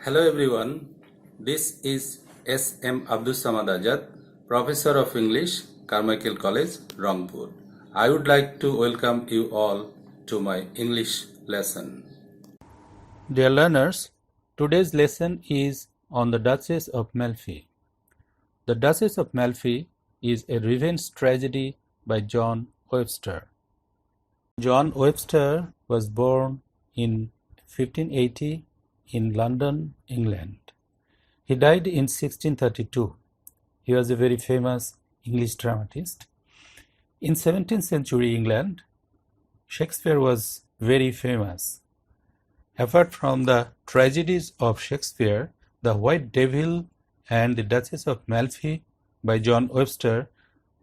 Hello everyone, this is S.M. Abdus Azad, Professor of English, Carmichael College, Rangpur. I would like to welcome you all to my English lesson. Dear learners, today's lesson is on the Duchess of Malfi. The Duchess of Malfi is a revenge tragedy by John Webster. John Webster was born in 1580 in London, England. He died in 1632. He was a very famous English dramatist. In 17th century England, Shakespeare was very famous. Apart from the tragedies of Shakespeare, The White Devil and The Duchess of Malfi by John Webster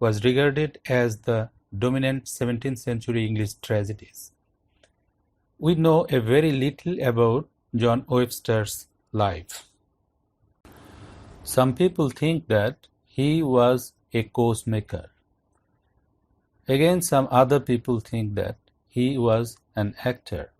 was regarded as the dominant 17th century English tragedies. We know a very little about John Webster's life. Some people think that he was a coach maker. Again, some other people think that he was an actor.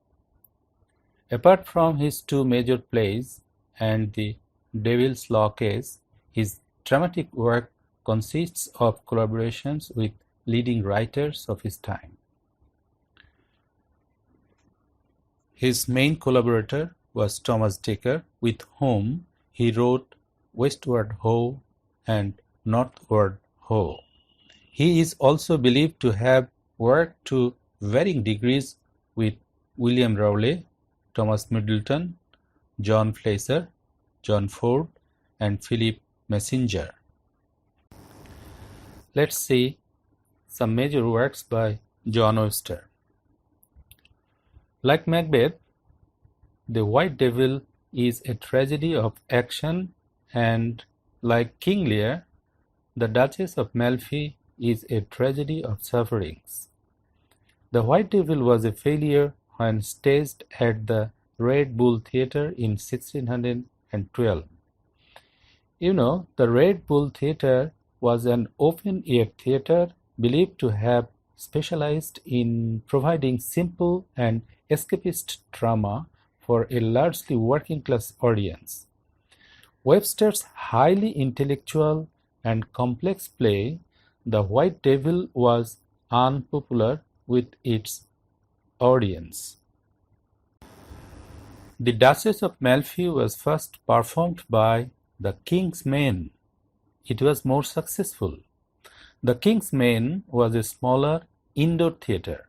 Apart from his two major plays and The Devil's Law Case, his dramatic work consists of collaborations with leading writers of his time. His main collaborator was Thomas Dekker, with whom he wrote Westward Ho and Northward Ho. He is also believed to have worked to varying degrees with William Rowley, Thomas Middleton, John Fletcher, John Ford, and Philip Messenger. Let's see some major works by John Webster. Like Macbeth, The White Devil is a tragedy of action, and like King Lear, The Duchess of Malfi is a tragedy of sufferings. The White Devil was a failure when staged at the Red Bull Theatre in 1612. You know, the Red Bull Theatre was an open-air theatre believed to have specialized in providing simple and escapist drama for a largely working-class audience. Webster's highly intellectual and complex play, The White Devil, was unpopular with its audience. The Duchess of Malfi was first performed by The King's Men. It was more successful. The King's Men was a smaller indoor theatre.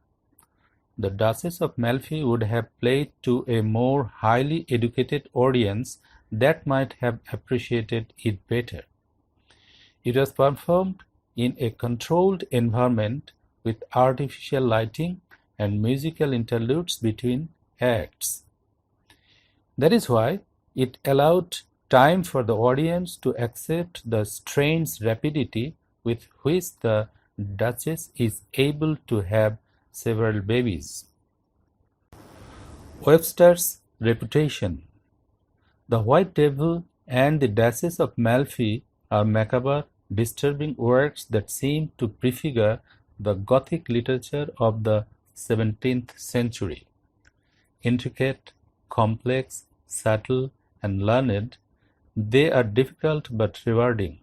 The Duchess of Malfi would have played to a more highly educated audience that might have appreciated it better. It was performed in a controlled environment with artificial lighting and musical interludes between acts. That is why it allowed time for the audience to accept the strange rapidity with which the Duchess is able to have several babies. Webster's reputation. The White Devil and The Duchess of Malfi are macabre, disturbing works that seem to prefigure the Gothic literature of the 17th century. Intricate, complex, subtle, and learned, they are difficult but rewarding,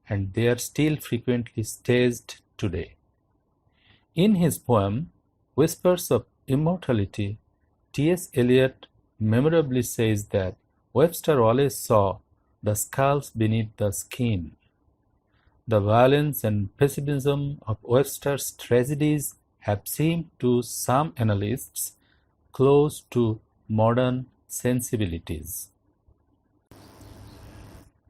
and they are still frequently staged today. In his poem, Whispers of Immortality, T.S. Eliot memorably says that Webster always saw the skulls beneath the skin. The violence and pessimism of Webster's tragedies have seemed to some analysts close to modern sensibilities.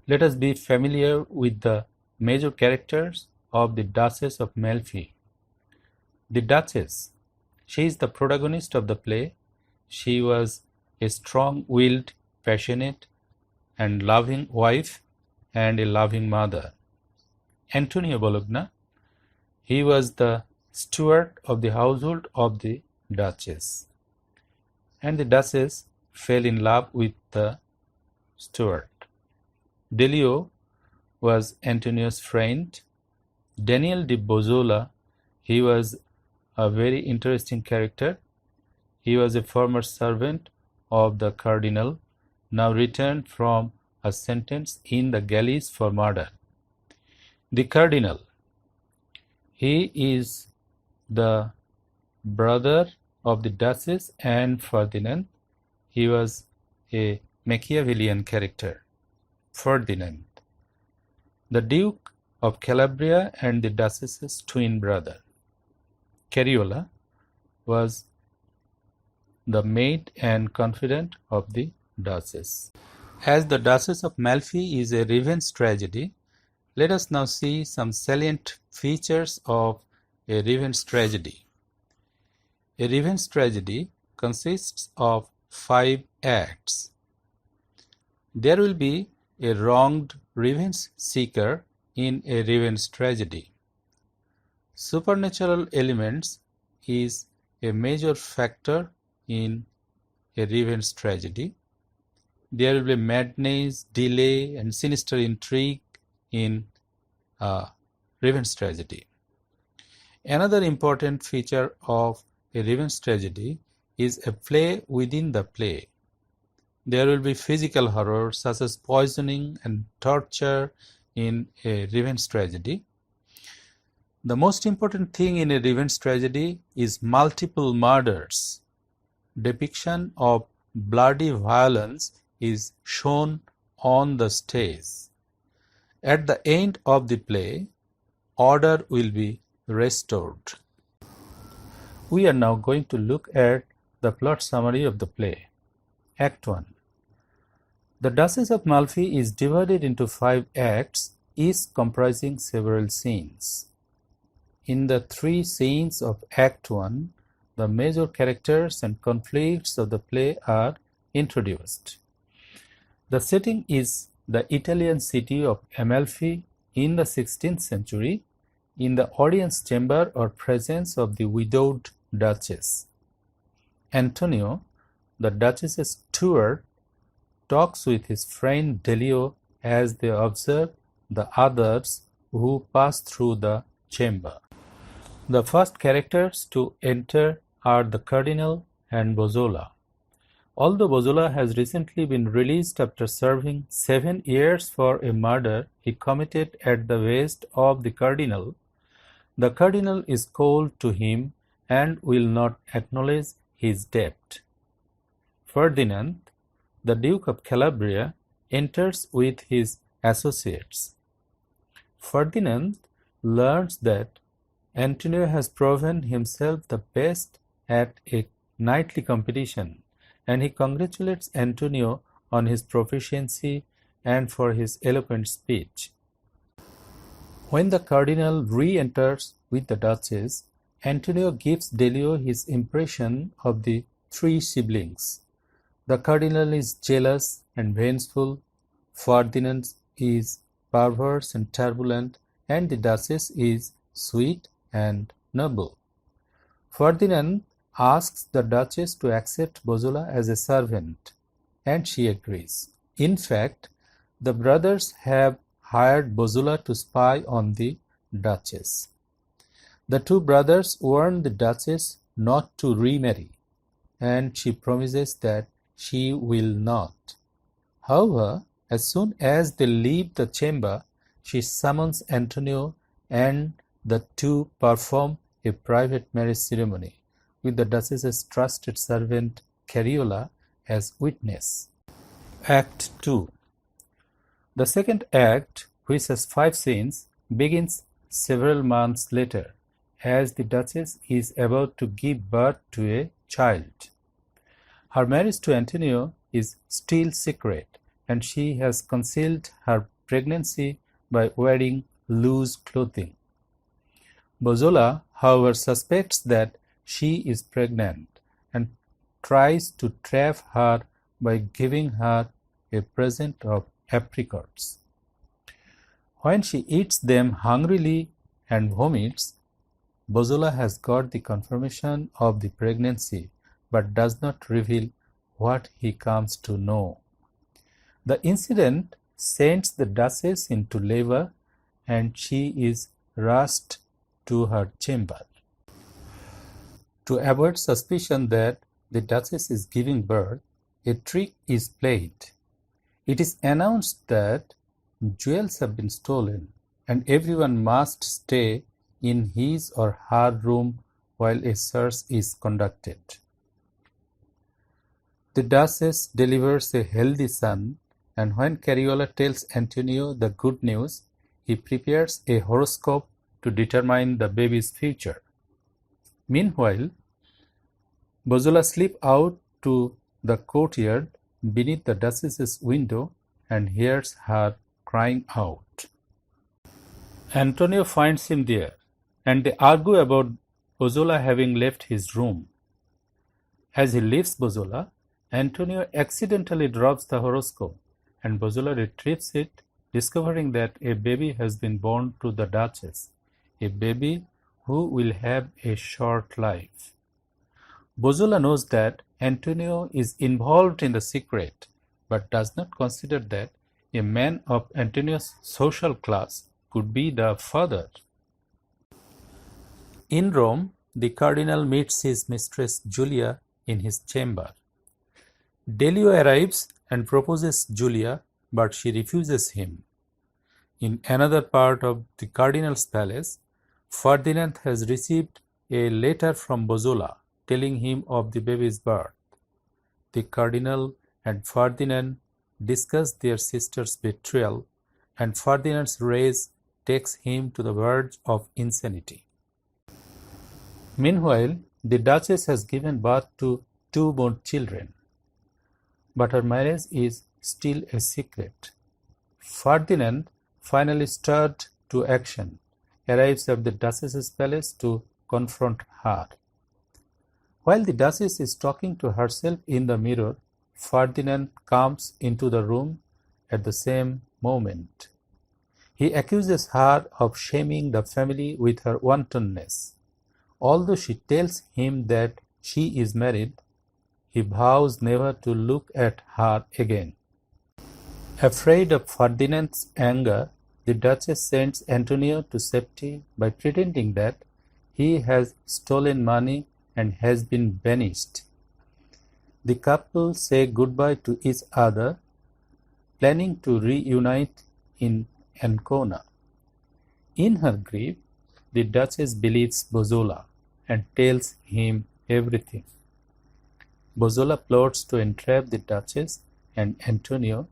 Let us be familiar with the major characters of the Duchess of Malfi. The Duchess, she is the protagonist of the play. She was a strong-willed, passionate, and loving wife and a loving mother. Antonio Bologna, he was the steward of the household of the Duchess, and the Duchess fell in love with the steward. Delio was Antonio's friend. Daniel de Bozola, he was a very interesting character. He was a former servant of the Cardinal now returned from a sentence in the galleys for murder. The Cardinal. He is the brother of the Duchess and Ferdinand. He was a Machiavellian character. Ferdinand. The Duke of Calabria and the Duchess's twin brother. Cariola was the maid and confidant of the Duchess. As the Duchess of Malfi is a revenge tragedy, let us now see some salient features of a revenge tragedy. A revenge tragedy consists of 5 acts. There will be a wronged revenge seeker in a revenge tragedy. Supernatural elements is a major factor in a revenge tragedy. There will be madness, delay, and sinister intrigue in a revenge tragedy. Another important feature of a revenge tragedy is a play within the play. There will be physical horror such as poisoning and torture in a revenge tragedy. The most important thing in a revenge tragedy is multiple murders. Depiction of bloody violence is shown on the stage. At the end of the play, order will be restored. We are now going to look at the plot summary of the play. Act 1. The Duchess of Malfi is divided into 5 acts, each comprising several scenes. In the 3 scenes of Act 1, the major characters and conflicts of the play are introduced. The setting is the Italian city of Amalfi in the 16th century, in the audience chamber or presence of the widowed Duchess. Antonio, the Duchess's steward, talks with his friend Delio as they observe the others who pass through the chamber. The first characters to enter are the Cardinal and Bozola. Although Bozola has recently been released after serving 7 years for a murder he committed at the behest of the Cardinal is cold to him and will not acknowledge his debt. Ferdinand, the Duke of Calabria, enters with his associates. Ferdinand learns that Antonio has proven himself the best at a knightly competition, and he congratulates Antonio on his proficiency and for his eloquent speech. When the Cardinal re-enters with the Duchess, Antonio gives Delio his impression of the 3 siblings. The Cardinal is jealous and vengeful, Ferdinand is perverse and turbulent, and the Duchess is sweet and noble. Ferdinand asks the Duchess to accept Bozola as a servant, and she agrees. In fact, the brothers have hired Bozola to spy on the Duchess. The 2 brothers warn the Duchess not to remarry, and she promises that she will not. However, as soon as they leave the chamber, she summons Antonio and the 2 perform a private marriage ceremony with the Duchess's trusted servant Cariola as witness. Act 2. The second act, which has 5 scenes, begins several months later, as the Duchess is about to give birth to a child. Her marriage to Antonio is still secret, and she has concealed her pregnancy by wearing loose clothing. Bozola, however, suspects that she is pregnant and tries to trap her by giving her a present of apricots. When she eats them hungrily and vomits, Bozola has got the confirmation of the pregnancy but does not reveal what he comes to know. The incident sends the Duchess into labor, and she is rushed to her chamber. To avoid suspicion that the Duchess is giving birth, a trick is played. It is announced that jewels have been stolen and everyone must stay in his or her room while a search is conducted. The Duchess delivers a healthy son, and when Cariola tells Antonio the good news, he prepares a horoscope to determine the baby's future. Meanwhile, Bozola slips out to the courtyard beneath the Duchess's window and hears her crying out. Antonio finds him there, and they argue about Bozola having left his room. As he leaves Bozola, Antonio accidentally drops the horoscope, and Bozola retrieves it, discovering that a baby has been born to the Duchess, a baby who will have a short life. Bozola knows that Antonio is involved in the secret, but does not consider that a man of Antonio's social class could be the father. In Rome, the cardinal meets his mistress Julia in his chamber. Delio arrives and proposes Julia, but she refuses him. In another part of the cardinal's palace, Ferdinand has received a letter from Bozola telling him of the baby's birth. The cardinal and Ferdinand discuss their sister's betrayal, and Ferdinand's rage takes him to the verge of insanity. Meanwhile, the Duchess has given birth to 2 more children, but her marriage is still a secret. Ferdinand, finally stirred to action, arrives at the Duchess's palace to confront her. While the Duchess is talking to herself in the mirror, Ferdinand comes into the room at the same moment. He accuses her of shaming the family with her wantonness. Although she tells him that she is married, he vows never to look at her again. Afraid of Ferdinand's anger, the Duchess sends Antonio to safety by pretending that he has stolen money and has been banished. The couple say goodbye to each other, planning to reunite in Ancona. In her grief, the Duchess believes Bozola and tells him everything. Bozola plots to entrap the Duchess, and Antonio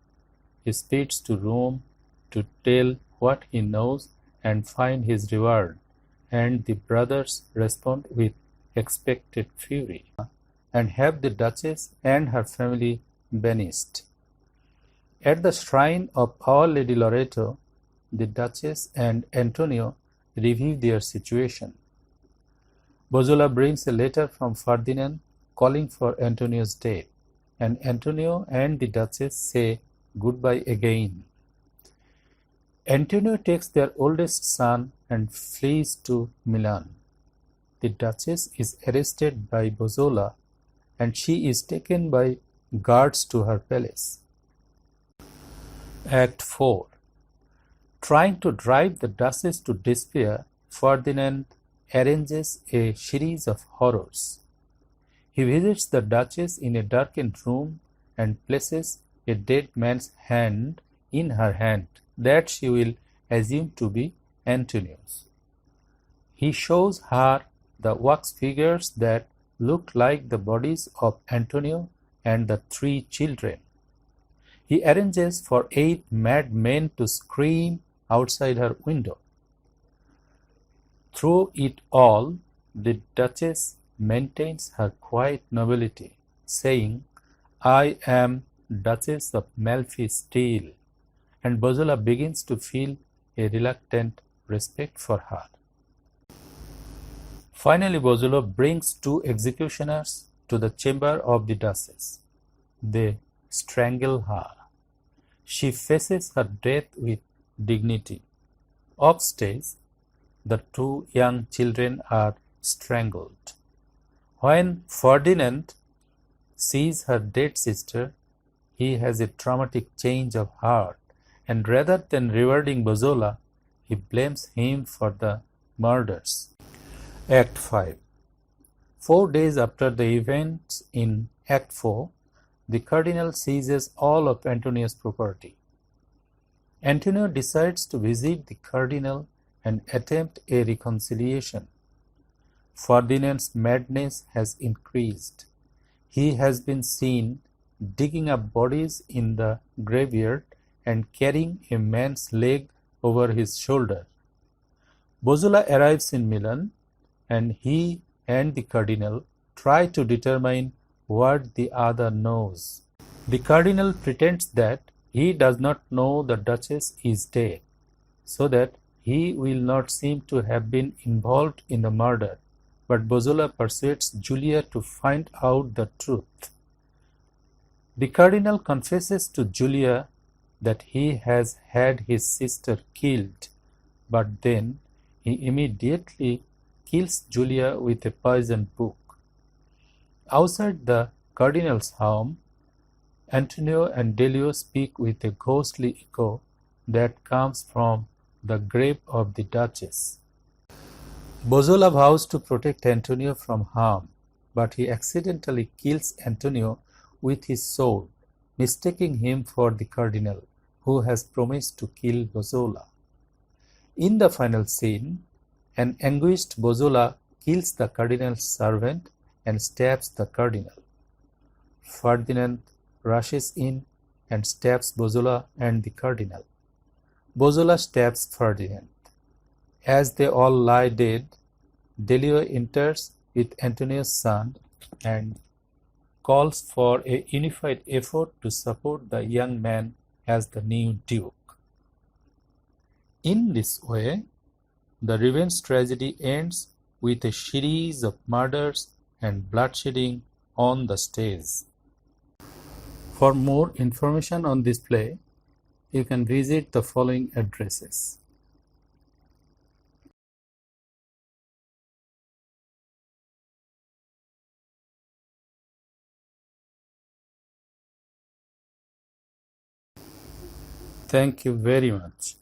speeds to Rome to tell what he knows and find his reward, and the brothers respond with expected fury and have the Duchess and her family banished. At the shrine of Our Lady Loreto, the Duchess and Antonio review their situation. Bozola brings a letter from Ferdinand calling for Antonio's death, and Antonio and the Duchess say goodbye again. Antonio takes their oldest son and flees to Milan. The Duchess is arrested by Bozola, and she is taken by guards to her palace. Act 4. Trying to drive the Duchess to despair, Ferdinand arranges a series of horrors. He visits the Duchess in a darkened room and places a dead man's hand in her hand that she will assume to be Antonio's. He shows her the wax figures that look like the bodies of Antonio and the 3 children. He arranges for 8 mad men to scream outside her window. Through it all, the Duchess maintains her quiet nobility, saying, "I am Duchess of Malfi still," and Bozola begins to feel a reluctant respect for her. Finally, Bozola brings 2 executioners to the chamber of the Duchess. They strangle her. She faces her death with dignity. Offstage, the 2 young children are strangled. When Ferdinand sees her dead sister, he has a traumatic change of heart, and rather than rewarding Bozola, he blames him for the murders. Act 5. 4 days after the events in Act 4, the cardinal seizes all of Antonio's property. Antonio decides to visit the cardinal and attempt a reconciliation. Ferdinand's madness has increased. He has been seen digging up bodies in the graveyard and carrying a man's leg over his shoulder. Bosola arrives in Milan, and he and the cardinal try to determine what the other knows. The cardinal pretends that he does not know the Duchess is dead, so that he will not seem to have been involved in the murder, but Bosola persuades Julia to find out the truth. The cardinal confesses to Julia that he has had his sister killed, but then he immediately kills Julia with a poisoned book. Outside the cardinal's home, Antonio and Delio speak with a ghostly echo that comes from the grave of the Duchess. Bosola vows to protect Antonio from harm, but he accidentally kills Antonio with his sword, mistaking him for the cardinal, who has promised to kill Bosola. In the final scene, an anguished Bosola kills the cardinal's servant and stabs the cardinal. Ferdinand rushes in and stabs Bosola and the cardinal. Bosola stabs Ferdinand. As they all lie dead, Delio enters with Antonio's son and calls for a unified effort to support the young man as the new duke. In this way, the revenge tragedy ends with a series of murders and bloodshedding on the stage. For more information on this play, you can visit the following addresses. Thank you very much.